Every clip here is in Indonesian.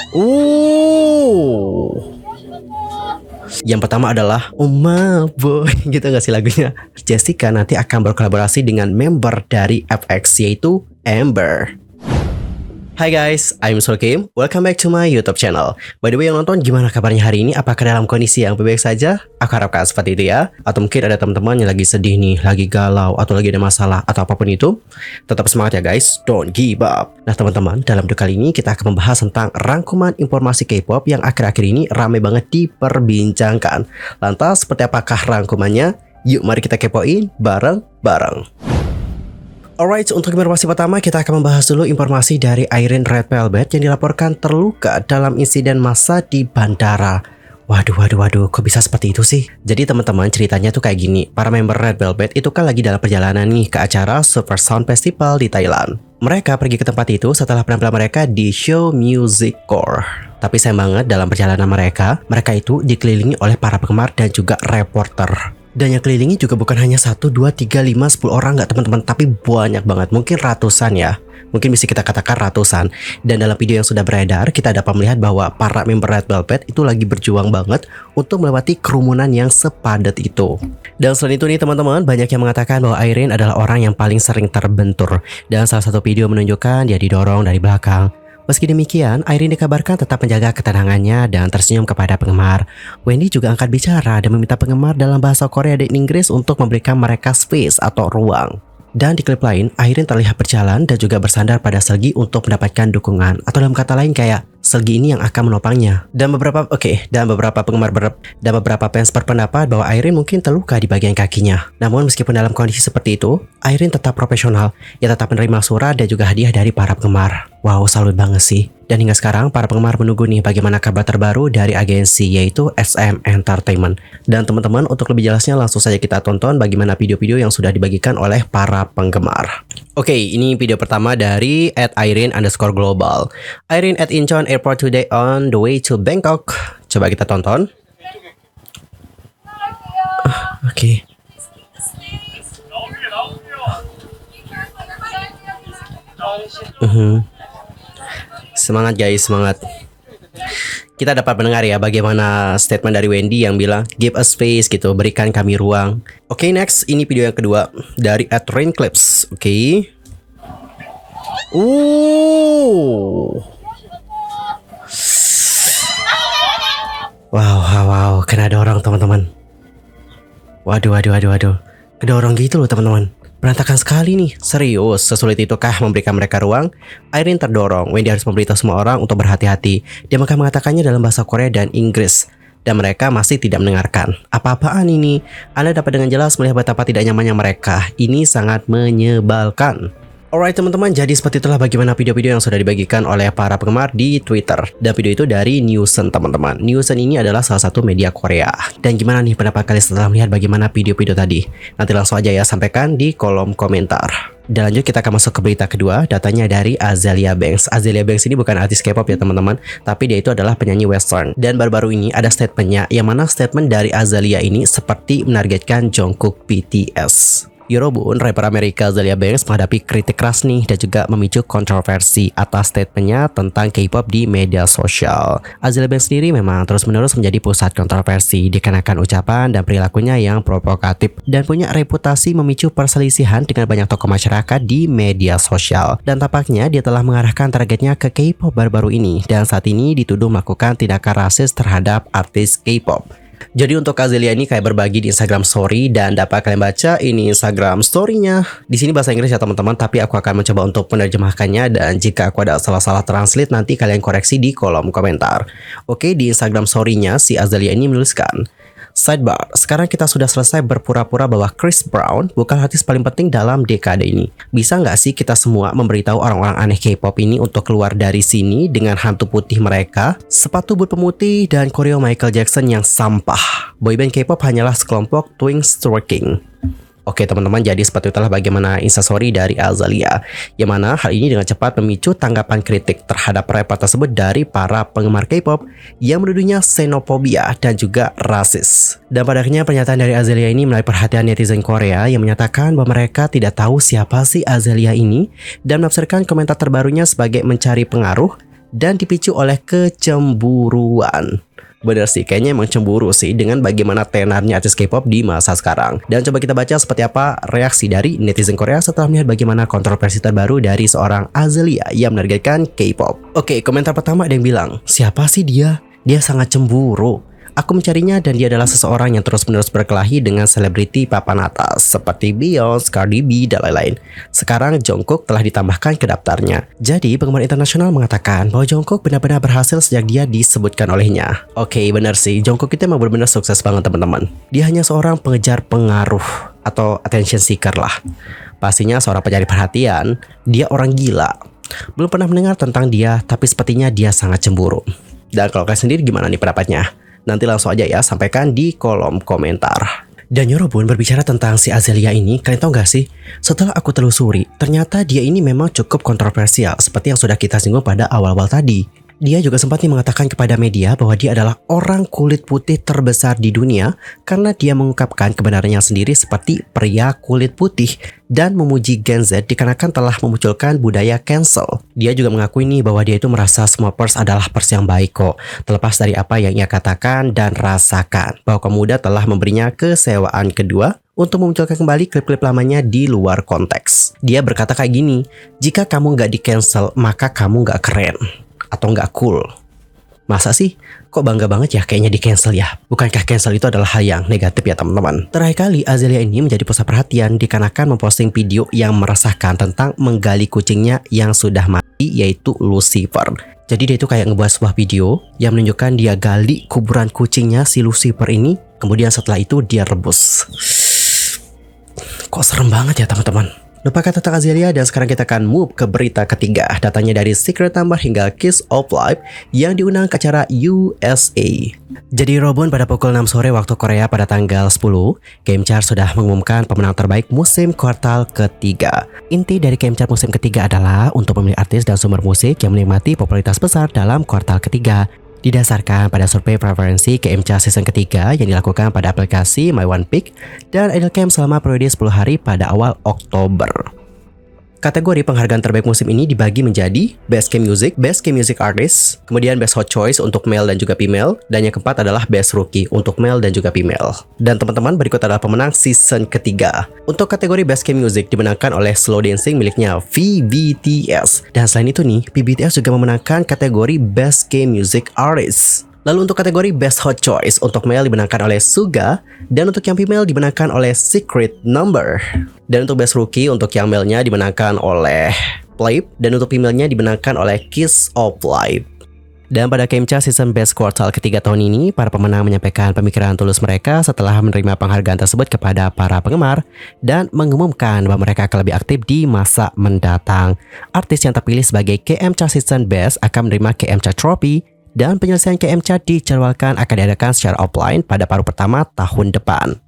Yang pertama adalah Oma Boy, gitu gak sih lagunya? Jessica nanti akan berkolaborasi dengan member dari FX yaitu Amber. Hai guys, I'm Sulkim. Welcome back to my YouTube channel. By the way, yang nonton, gimana kabarnya hari ini? Apakah dalam kondisi yang baik saja? Aku harapkan seperti itu ya. Atau mungkin ada teman-teman yang lagi sedih nih, lagi galau, atau lagi ada masalah, atau apapun itu. Tetap semangat ya guys, don't give up. Nah teman-teman, dalam video kali ini kita akan membahas tentang rangkuman informasi K-pop yang akhir-akhir ini ramai banget diperbincangkan. Lantas, seperti apakah rangkumannya? Yuk mari kita kepoin bareng-bareng. Alright, untuk informasi pertama kita akan membahas dulu informasi dari Irene Red Velvet yang dilaporkan terluka dalam insiden massa di bandara. Waduh, kok bisa seperti itu sih? Jadi teman-teman, ceritanya tuh kayak gini. Para member Red Velvet itu kan lagi dalam perjalanan nih ke acara Super Sound Festival di Thailand. Mereka pergi ke tempat itu setelah penampilan mereka di show Music Core. Tapi sayang banget dalam perjalanan mereka itu dikelilingi oleh para penggemar dan juga reporter. Dan yang kelilingi juga bukan hanya 1, 2, 3, 5, 10 orang nggak teman-teman, tapi banyak banget, mungkin ratusan ya. Mungkin bisa kita katakan ratusan. Dan dalam video yang sudah beredar, kita dapat melihat bahwa para member Red Velvet itu lagi berjuang banget untuk melewati kerumunan yang sepadat itu. Dan selain itu nih teman-teman, banyak yang mengatakan bahwa Irene adalah orang yang paling sering terbentur. Dan salah satu video menunjukkan dia didorong dari belakang. Meski demikian, Irene dikabarkan tetap menjaga ketenangannya dan tersenyum kepada penggemar. Wendy juga angkat bicara dan meminta penggemar dalam bahasa Korea dan Inggris untuk memberikan mereka space atau ruang. Dan di klip lain, Irene terlihat berjalan dan juga bersandar pada Seulgi untuk mendapatkan dukungan. Atau dalam kata lain kayak Seulgi ini yang akan menopangnya. Dan beberapa penggemar dan beberapa fans berpendapat bahwa Irene mungkin terluka di bagian kakinya. Namun meskipun dalam kondisi seperti itu, Irene tetap profesional. Ia tetap menerima surat dan juga hadiah dari para penggemar. Wow, salut banget sih. Dan hingga sekarang para penggemar menunggu nih bagaimana kabar terbaru dari agensi yaitu SM Entertainment. Dan teman-teman, untuk lebih jelasnya langsung saja kita tonton bagaimana video-video yang sudah dibagikan oleh para penggemar. Oke, ini video pertama dari @Irene_global. Irene at Incheon Airport today on the way to Bangkok. Coba kita tonton. Oke. Semangat guys, semangat. Kita dapat mendengar ya bagaimana statement dari Wendy yang bilang give us space gitu, berikan kami ruang. Oke, next, ini video yang kedua dari @Rainclips. Oke. Wow, kena dorong teman-teman. Waduh. Kedorong gitu loh teman-teman. Berantakan sekali nih, serius, sesulit itukah memberikan mereka ruang? Irene terdorong, Wendy harus memberitahu semua orang untuk berhati-hati. Dia akan mengatakannya dalam bahasa Korea dan Inggris. Dan mereka masih tidak mendengarkan. Apa-apaan ini? Anda dapat dengan jelas melihat betapa tidak nyamannya mereka. Ini sangat menyebalkan. Alright teman-teman, jadi seperti itulah bagaimana video-video yang sudah dibagikan oleh para penggemar di Twitter. Dan video itu dari Newsen teman-teman. Newsen ini adalah salah satu media Korea. Dan gimana nih pendapat kalian setelah melihat bagaimana video-video tadi? Nanti langsung aja ya sampaikan di kolom komentar. Dan lanjut kita akan masuk ke berita kedua, datanya dari Azealia Banks. Azealia Banks ini bukan artis K-pop ya teman-teman, tapi dia itu adalah penyanyi western. Dan baru-baru ini ada statementnya, yang mana statement dari Azealia ini seperti menargetkan Jungkook BTS. Yorobun, rapper Amerika Azealia Banks menghadapi kritik keras nih dan juga memicu kontroversi atas statementnya tentang K-pop di media sosial. Azealia Banks sendiri memang terus-menerus menjadi pusat kontroversi dikarenakan ucapan dan perilakunya yang provokatif dan punya reputasi memicu perselisihan dengan banyak tokoh masyarakat di media sosial. Dan tampaknya dia telah mengarahkan targetnya ke K-pop baru-baru ini dan saat ini dituduh melakukan tindakan rasis terhadap artis K-pop. Jadi untuk Azealia ini kayak berbagi di Instagram Story dan dapat kalian baca ini Instagram Story-nya. Di sini bahasa Inggris ya teman-teman, tapi aku akan mencoba untuk menerjemahkannya dan jika aku ada salah-salah translate nanti kalian koreksi di kolom komentar. Oke, di Instagram Story-nya si Azealia ini menuliskan, sidebar, sekarang kita sudah selesai berpura-pura bahwa Chris Brown bukan artis paling penting dalam dekade ini. Bisa nggak sih kita semua memberitahu orang-orang aneh K-pop ini untuk keluar dari sini dengan hantu putih mereka, sepatu boot pemutih, dan koreo Michael Jackson yang sampah. Boyband K-pop hanyalah sekelompok twins twerking. Oke teman-teman, jadi seperti itulah bagaimana instastory dari Azealia, yang mana hal ini dengan cepat memicu tanggapan kritik terhadap rapper tersebut dari para penggemar K-pop yang menuduhnya xenofobia dan juga rasis. Dan pada akhirnya pernyataan dari Azealia ini menarik perhatian netizen Korea yang menyatakan bahwa mereka tidak tahu siapa sih Azealia ini dan menafsirkan komentar terbarunya sebagai mencari pengaruh dan dipicu oleh kecemburuan. Bener sih, kayaknya emang cemburu sih dengan bagaimana tenarnya artis K-pop di masa sekarang. Dan coba kita baca seperti apa reaksi dari netizen Korea setelah melihat bagaimana kontroversi terbaru dari seorang Azalea yang menargetkan K-pop. Oke, komentar pertama ada yang bilang, siapa sih dia? Dia sangat cemburu. Aku mencarinya dan dia adalah seseorang yang terus-menerus berkelahi dengan selebriti papan atas seperti Beyonce, Cardi B, dan lain-lain. Sekarang Jungkook telah ditambahkan ke daftarnya. Jadi penggemar internasional mengatakan bahwa Jungkook benar-benar berhasil sejak dia disebutkan olehnya. Oke, benar sih, Jungkook itu emang benar-benar sukses banget teman-teman. Dia hanya seorang pengejar pengaruh atau attention seeker lah. Pastinya seorang pencari perhatian, dia orang gila. Belum pernah mendengar tentang dia, tapi sepertinya dia sangat cemburu. Dan kalau kalian sendiri gimana nih pendapatnya? Nanti langsung aja ya, sampaikan di kolom komentar. Dan Yorobun berbicara tentang si Azalea ini, kalian tahu gak sih? Setelah aku telusuri, ternyata dia ini memang cukup kontroversial seperti yang sudah kita singgung pada awal-awal tadi. Dia juga sempat mengatakan kepada media bahwa dia adalah orang kulit putih terbesar di dunia karena dia mengungkapkan kebenarannya sendiri seperti pria kulit putih dan memuji Gen Z dikarenakan telah memunculkan budaya cancel. Dia juga mengakui nih bahwa dia itu merasa semua pers adalah pers yang baik kok, terlepas dari apa yang ia katakan dan rasakan, bahwa kaum muda telah memberinya kesewaan kedua untuk memunculkan kembali klip-klip lamanya di luar konteks. Dia berkata kayak gini, jika kamu nggak di cancel maka kamu nggak keren atau nggak cool. Masa sih? Kok bangga banget ya kayaknya di cancel ya? Bukankah cancel itu adalah hal yang negatif ya teman-teman? Terakhir kali Azalea ini menjadi pusat perhatian dikarenakan memposting video yang meresahkan tentang menggali kucingnya yang sudah mati, yaitu Lucifer. Jadi dia itu kayak ngebuat sebuah video yang menunjukkan dia gali kuburan kucingnya si Lucifer ini, kemudian setelah itu dia rebus. Kok serem banget ya teman-teman? Lupakan tentang Azalea dan sekarang kita akan move ke berita ketiga. Datanya dari Secret Number hingga Kiss of Life yang diundang ke acara USA. Jadi Robon pada pukul 6 sore waktu Korea pada tanggal 10, Games Chart sudah mengumumkan pemenang terbaik musim kuartal ketiga. Inti dari Games Chart musim ketiga adalah untuk memilih artis dan sumber musik yang menikmati popularitas besar dalam kuartal ketiga. Didasarkan pada survei preferensi KMCA season ketiga yang dilakukan pada aplikasi My One Pick dan Idolcam selama periode 10 hari pada awal Oktober. Kategori penghargaan terbaik musim ini dibagi menjadi Best K-Music, Best K-Music Artist, kemudian Best Hot Choice untuk male dan juga female, dan yang keempat adalah Best Rookie untuk male dan juga female. Dan teman-teman, berikut adalah pemenang season ketiga. Untuk kategori Best K-Music dimenangkan oleh Slow Dancing miliknya VBTS. Dan selain itu nih, VBTS juga memenangkan kategori Best K-Music Artist. Lalu untuk kategori Best Hot Choice untuk male dimenangkan oleh Suga, dan untuk yang female dimenangkan oleh Secret Number. Dan untuk Best Rookie untuk yang male-nya dimenangkan oleh Playb, dan untuk female-nya dimenangkan oleh Kiss of Life. Dan pada KMCA season Best Quartal ketiga tahun ini, para pemenang menyampaikan pemikiran tulus mereka setelah menerima penghargaan tersebut kepada para penggemar dan mengumumkan bahwa mereka akan lebih aktif di masa mendatang. Artis yang terpilih sebagai KMCA season Best akan menerima KMCA Trophy, dan penyelesaian KMCA dijadwalkan akan diadakan secara offline pada paruh pertama tahun depan.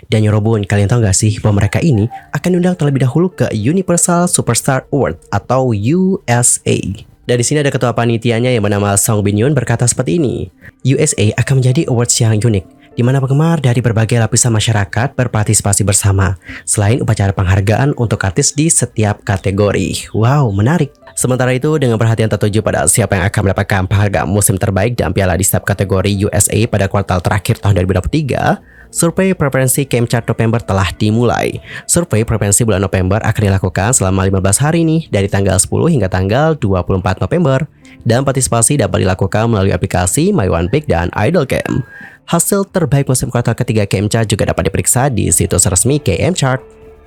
Dan Yorobun, kalian tahu gak sih bahwa mereka ini akan diundang terlebih dahulu ke Universal Superstar Award atau USA. Dan di sini ada ketua panitianya yang bernama Song Bin Yoon berkata seperti ini. USA akan menjadi awards yang unik, di mana penggemar dari berbagai lapisan masyarakat berpartisipasi bersama, selain upacara penghargaan untuk artis di setiap kategori. Wow, menarik. Sementara itu, dengan perhatian tertuju pada siapa yang akan mendapatkan penghargaan musim terbaik dan piala di setiap kategori USA pada kuartal terakhir tahun 2023, survei preferensi KM Chart November telah dimulai. Survei preferensi bulan November akan dilakukan selama 15 hari nih, dari tanggal 10 hingga tanggal 24 November. Dan partisipasi dapat dilakukan melalui aplikasi My One Pick dan Idolcam. Hasil terbaik musim kuartal ketiga KM Chart juga dapat diperiksa di situs resmi KM Chart.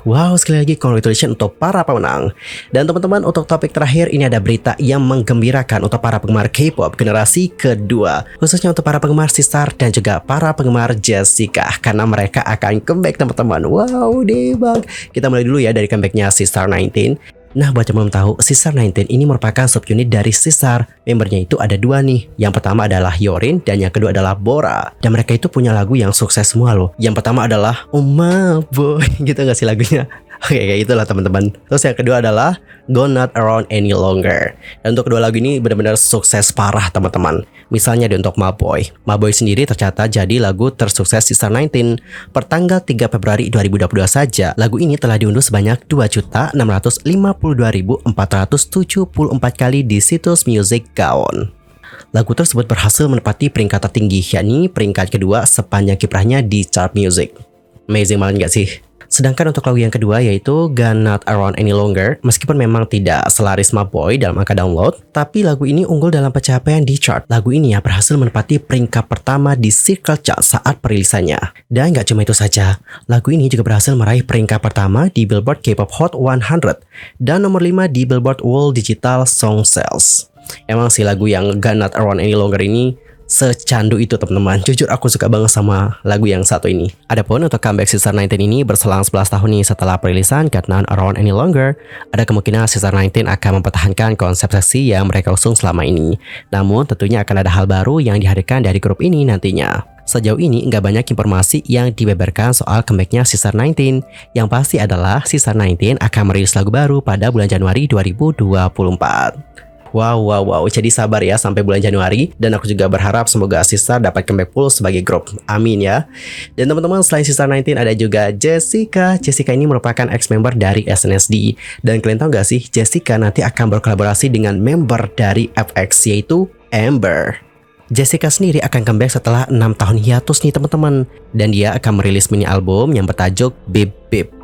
Wow, sekali lagi congratulations untuk para pemenang. Dan teman-teman, untuk topik terakhir ini ada berita yang menggembirakan untuk para penggemar K-pop generasi kedua, khususnya untuk para penggemar Sistar dan juga para penggemar Jessica, karena mereka akan comeback teman-teman. Wow, debak. Kita mulai dulu ya dari comebacknya Sistar 19. Nah, buat yang belum tahu, Sistar 19 ini merupakan subunit dari Sistar. Membernya itu ada dua nih. Yang pertama adalah Yorin dan yang kedua adalah Bora. Dan mereka itu punya lagu yang sukses semua loh. Yang pertama adalah Oh My Boy, gitu gak sih lagunya? Oke, kayak itulah teman-teman. Terus yang kedua adalah Go Not Around Any Longer. Dan untuk kedua lagu ini benar-benar sukses parah teman-teman. Misalnya di untuk My Boy. My Boy sendiri tercatat jadi lagu tersukses Sister 19. Pertanggal 3 Februari 2022 saja, lagu ini telah diunduh sebanyak 2.652.474 kali di situs Music Gaon. Lagu tersebut berhasil menempati peringkat tertinggi, yakni peringkat kedua sepanjang kiprahnya di chart music. Amazing banget gak sih? Sedangkan untuk lagu yang kedua yaitu Gone Not Around Any Longer, meskipun memang tidak selaris My Boy dalam angka download, tapi lagu ini unggul dalam pencapaian di chart. Lagu ini ya berhasil menempati peringkat pertama di Circle Chart saat perilisannya. Dan gak cuma itu saja, lagu ini juga berhasil meraih peringkat pertama di Billboard K-pop Hot 100 dan nomor 5 di Billboard World Digital Song Sales. Emang sih lagu yang Gone Not Around Any Longer ini secandu itu teman-teman. Jujur aku suka banget sama lagu yang satu ini. Adapun untuk comeback Sister 19 ini berselang 11 tahun nih setelah perilisan Got Not Around Any Longer, ada kemungkinan Sister 19 akan mempertahankan konsep seksi yang mereka usung selama ini. Namun tentunya akan ada hal baru yang dihadirkan dari grup ini nantinya. Sejauh ini nggak banyak informasi yang dibeberkan soal comebacknya Sister 19. Yang pasti adalah Sister 19 akan merilis lagu baru pada bulan Januari 2024. Wow, jadi sabar ya sampai bulan Januari. Dan aku juga berharap semoga Sister dapat comeback full sebagai grup. Amin ya. Dan teman-teman, selain Sister 19 ada juga Jessica. Jessica ini merupakan ex-member dari SNSD. Dan kalian tahu gak sih, Jessica nanti akan berkolaborasi dengan member dari FX yaitu Amber. Jessica sendiri akan comeback setelah 6 tahun hiatus nih teman-teman. Dan dia akan merilis mini album yang bertajuk Beep Beep.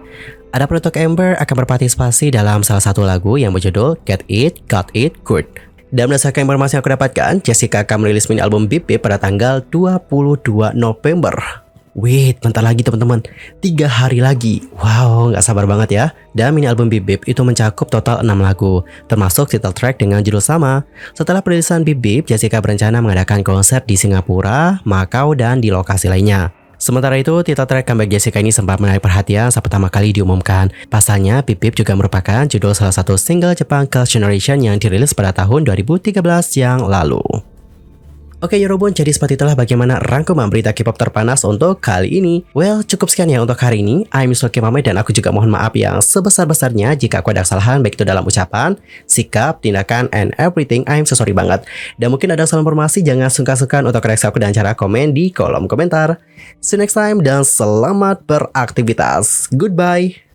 Adapun untuk Amber akan berpartisipasi dalam salah satu lagu yang berjudul Get It, Got It, Good. Dan berdasarkan informasi yang aku dapatkan, Jessica akan merilis mini album Beep Beep pada tanggal 22 November. Wait, bentar lagi teman-teman, 3 hari lagi. Wow, gak sabar banget ya. Dan mini album Beep Beep itu mencakup total 6 lagu, termasuk title track dengan judul sama. Setelah perilisan Beep Beep, Jessica berencana mengadakan konser di Singapura, Macau, dan di lokasi lainnya. Sementara itu, title track comeback Jessica ini sempat menarik perhatian saat pertama kali diumumkan. Pasalnya, Beep Beep juga merupakan judul salah satu single Jepang Girls' Generation yang dirilis pada tahun 2013 yang lalu. Oke Yorobun, jadi seperti itulah bagaimana rangkuman berita K-pop terpanas untuk kali ini. Well, cukup sekian ya untuk hari ini. I'm Sulky Mame dan aku juga mohon maaf yang sebesar-besarnya jika aku ada kesalahan baik itu dalam ucapan, sikap, tindakan, and everything. I'm so sorry banget. Dan mungkin ada salah informasi, jangan sungkan-sungkan untuk koreksi aku dan cara komen di kolom komentar. See you next time dan selamat beraktivitas. Goodbye.